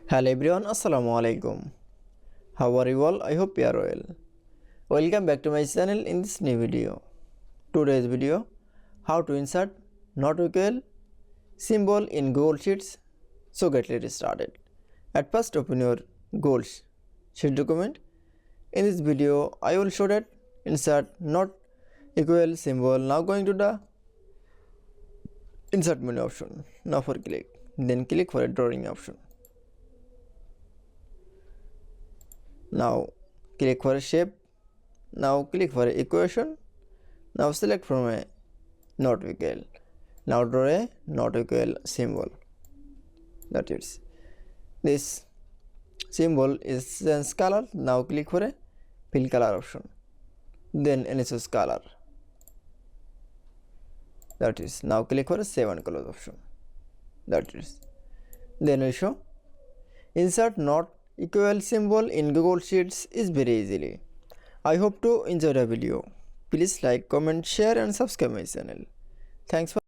Hello everyone, Assalamu alaikum. How are you all? I hope you are well. Welcome back to my channel in this new video. Today's video, how to insert not equal symbol in Google Sheets. So get started. At first open your Google Sheet document. In this video, I will show that insert not equal symbol. Now going to the insert menu option. Now for click. Then click for a drawing option. Now click for a shape. Now click for equation. Now select from a not equal. Now draw a not equal symbol. That is, this symbol is sense color. Now click for a fill color option. Then choose color. That is, now click for a save and close option. That is, then we show insert not equal symbol in Google Sheets is very easily. I hope to enjoy the video. Please like, comment, share and subscribe my channel. Thanks for